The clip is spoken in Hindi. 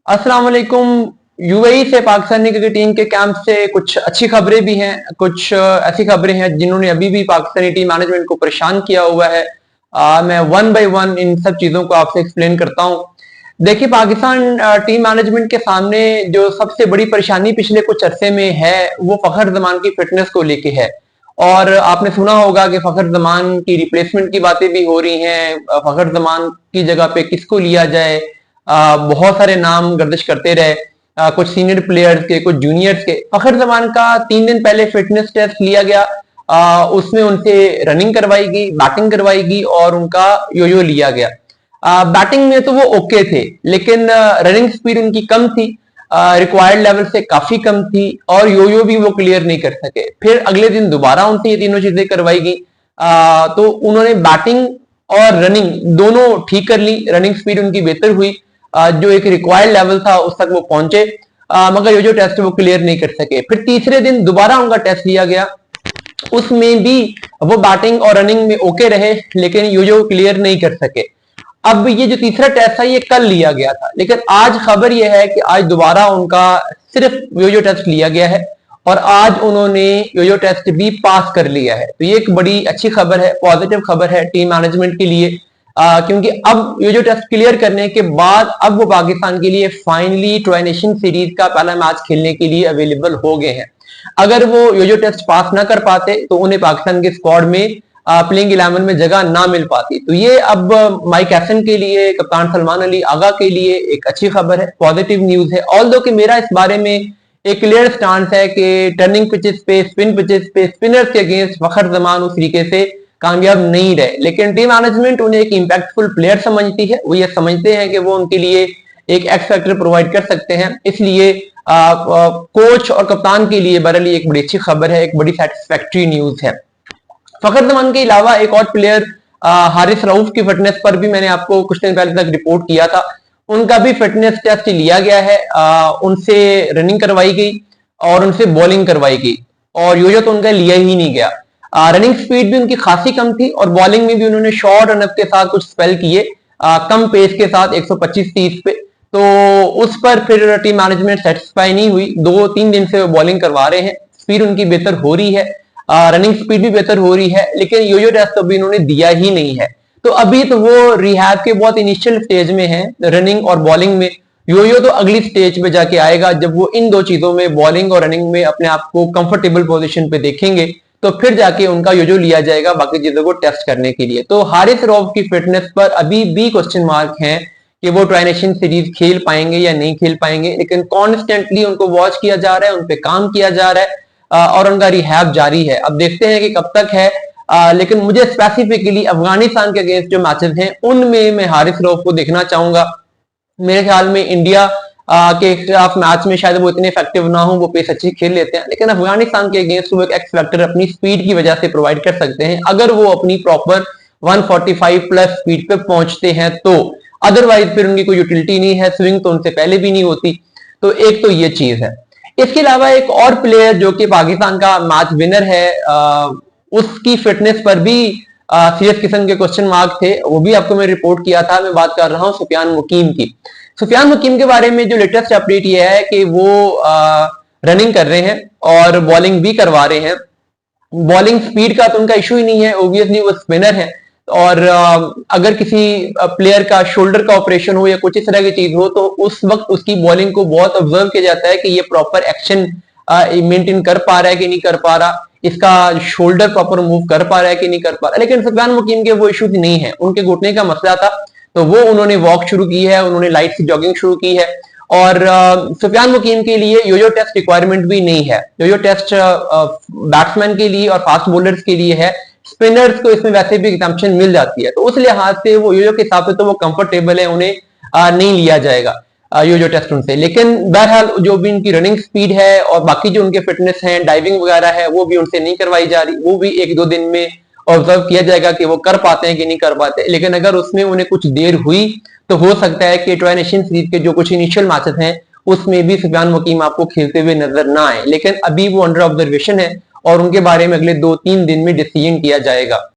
अस्सलाम वालेकुम। यूएई से पाकिस्तानी क्रिकेट टीम के कैंप से कुछ अच्छी खबरें भी हैं, कुछ ऐसी खबरें हैं जिन्होंने अभी भी पाकिस्तानी टीम मैनेजमेंट को परेशान किया हुआ है। मैं वन बाय वन इन सब चीजों को आपसे एक्सप्लेन करता हूं। देखिए, पाकिस्तान टीम मैनेजमेंट के सामने जो सबसे बड़ी परेशानी पिछले कुछ अरसे में है वो फखर जमान की फिटनेस को लेके है। और आपने सुना होगा कि फखर जमान की रिप्लेसमेंट की बातें भी हो रही हैं। फखर जमान की जगह पे किसको लिया जाए, बहुत सारे नाम गर्दिश करते रहे, कुछ सीनियर प्लेयर्स के, कुछ जूनियर्स के। फखर जमान का 3 दिन पहले फिटनेस टेस्ट लिया गया। उसमें उनसे रनिंग करवाई गई, बैटिंग करवाई गई और उनका योयो लिया गया। बैटिंग में तो वो ओके थे, लेकिन रनिंग स्पीड उनकी कम थी, रिक्वायर्ड लेवल से काफी कम थी, और योयो भी वो क्लियर नहीं कर सके। फिर अगले दिन दोबारा उनसे ये तीनों चीजें करवाई गई। तो उन्होंने बैटिंग और रनिंग दोनों ठीक कर ली। रनिंग स्पीड उनकी बेहतर हुई, जो एक रिक्वायर्ड लेवल था उस तक वो पहुंचे, मगर ये जो टेस्ट वो क्लियर नहीं कर सके। फिर तीसरे दिन दोबारा उनका टेस्ट लिया गया, उसमें भी वो बैटिंग और रनिंग में ओके रहे, लेकिन यो क्लियर नहीं कर सके। अब ये जो तीसरा टेस्ट था ये कल लिया गया था, लेकिन आज खबर ये है कि आज दोबारा उनका सिर्फ यो टेस्ट लिया गया है और आज उन्होंने यो टेस्ट भी पास कर लिया है। तो ये एक बड़ी अच्छी खबर है, पॉजिटिव खबर है टीम मैनेजमेंट के लिए, क्योंकि अब ये जो टेस्ट क्लियर करने के बाद अब वो पाकिस्तान के लिए फाइनली ट्राई नेशन सीरीज का पहला मैच खेलने के लिए अवेलेबल हो गए हैं। अगर वो ये जो टेस्ट पास ना कर पाते तो उन्हें पाकिस्तान के स्क्वाड में प्लेइंग 11 में जगह ना मिल पाती। तो ये अब माइक हैसन के लिए, कप्तान सलमान अली आगा के लिए एक अच्छी खबर है, पॉजिटिव न्यूज है। ऑल्दो कि मेरा इस बारे में एक क्लियर स्टांस है कि टर्निंग पिचेस पे, स्पिन पिचेस पे स्पिनर्स के अगेंस्ट फखर जमान उस तरीके से कामयाब नहीं रहे, लेकिन टीम मैनेजमेंट उन्हें एक इंपैक्टफुल प्लेयर समझती है। वो ये समझते हैं कि वो उनके लिए एक एक्स फैक्टर प्रोवाइड कर सकते हैं, इसलिए कोच और कप्तान के लिए बहरहाल एक बड़ी अच्छी खबर है, एक बड़ी सेटिस्फैक्ट्री न्यूज है। फखर जमान के अलावा एक और प्लेयर हारिस रऊफ की फिटनेस पर भी मैंने आपको कुछ दिन पहले तक रिपोर्ट किया था। उनका भी फिटनेस टेस्ट लिया गया है, उनसे रनिंग करवाई गई और उनसे बॉलिंग करवाई गई, और यो तो उनका लिया ही नहीं गया। रनिंग स्पीड भी उनकी खासी कम थी और बॉलिंग में भी उन्होंने शॉर्ट रनअप के साथ कुछ स्पेल किए, कम पेस के साथ 125-30 पे। तो उस पर फिर टीम मैनेजमेंट सेटिस्फाई नहीं हुई। 2-3 दिन से वो बॉलिंग करवा रहे हैं, स्पीड उनकी बेहतर हो रही है, रनिंग स्पीड भी बेहतर हो रही है, लेकिन यो टेस्ट तो अभी इन्होंने दिया ही नहीं है। तो अभी तो वो रिहैब के बहुत इनिशियल स्टेज में है रनिंग और बॉलिंग में। यो तो अगली स्टेज पे जाके आएगा, जब वो इन दो चीजों में, बॉलिंग और रनिंग में, अपने आप को कंफर्टेबल पोजीशन पे देखेंगे, तो फिर जाके उनका यो लिया जाएगा बाकी चीजों को टेस्ट करने के लिए। तो हारिस रऊफ की फिटनेस पर अभी भी क्वेश्चन मार्क है कि वो ट्राई नेशन सीरीज खेल पाएंगे या नहीं खेल पाएंगे, लेकिन कॉन्स्टेंटली उनको वॉच किया जा रहा है, उनपे काम किया जा रहा है, और उनका रिहैब जारी है। अब देखते हैं कि कब तक है, लेकिन मुझे स्पेसिफिकली अफगानिस्तान के अगेंस्ट जो मैचेस हैं उनमें मैं हारिस रऊफ को देखना चाहूंगा। मेरे ख्याल में इंडिया के खिलाफ मैच में शायद वो इतने इफेक्टिव ना हो, वो पेस अच्छी खेल लेते हैं, लेकिन अफगानिस्तान के अगेंस्ट वो एक एक्स फैक्टर अपनी स्पीड की वजह से प्रोवाइड कर सकते हैं, अगर वो अपनी प्रॉपर 145 प्लस स्पीड पे पहुंचते हैं तो। अदरवाइज फिर उनकी कोई यूटिलिटी नहीं है, स्विंग तो उनसे पहले भी नहीं होती। तो एक तो ये चीज है। इसके अलावा एक और प्लेयर जो कि पाकिस्तान का मैच विनर है, उसकी फिटनेस पर भी सीरियस किस्म के क्वेश्चन मार्क थे, वो भी आपको मैं रिपोर्ट किया था। मैं बात कर रहा हूं सुफियान मुकीम की। सुफियान मुकीम के बारे में जो लेटेस्ट अपडेट ये है कि वो रनिंग कर रहे हैं और बॉलिंग भी करवा रहे हैं। बॉलिंग स्पीड का तो उनका इशू ही नहीं है, ओब्वियसली वो स्पिनर है, और अगर किसी प्लेयर का शोल्डर का ऑपरेशन हो या कुछ इस तरह की चीज हो तो उस वक्त उसकी बॉलिंग को बहुत ऑब्जर्व किया जाता है कि ये प्रॉपर एक्शन मेंटेन कर पा रहा है कि नहीं कर पा रहा, इसका शोल्डर प्रॉपर मूव कर पा रहा है कि नहीं कर पा रहा। लेकिन सुफियान मुकीम के वो इशू नहीं है, उनके घुटने का मसला था, तो वो उन्होंने वॉक शुरू की है, उन्होंने लाइट सी जॉगिंग शुरू की है। और सुफियान मुकीम के लिए यो टेस्ट रिक्वायरमेंट भी नहीं है। यो टेस्ट बैट्समैन के लिए और फास्ट बॉलर्स के लिए है, स्पिनर्स को इसमें वैसे भी एग्जाम्पशन मिल जाती है, तो उस लिहाज से वो यो के हिसाब से तो वो कंफर्टेबल है, उन्हें नहीं लिया जाएगा यो टेस्ट उनसे। लेकिन बहरहाल जो भी उनकी रनिंग स्पीड है और बाकी जो उनके फिटनेस है, डाइविंग वगैरह है, वो भी उनसे नहीं करवाई जा रही, वो भी 1-2 दिन में ऑब्जर्व किया जाएगा कि वो कर पाते हैं कि नहीं कर पाते। लेकिन अगर उसमें उन्हें कुछ देर हुई तो हो सकता है कि ट्राई नेशन सीरीज के जो कुछ इनिशियल मैचेस हैं उसमें भी सुफियान मुकीम आपको खेलते हुए नजर ना आए, लेकिन अभी वो अंडर ऑब्जर्वेशन है और उनके बारे में अगले 2-3 दिन में डिसीजन किया जाएगा।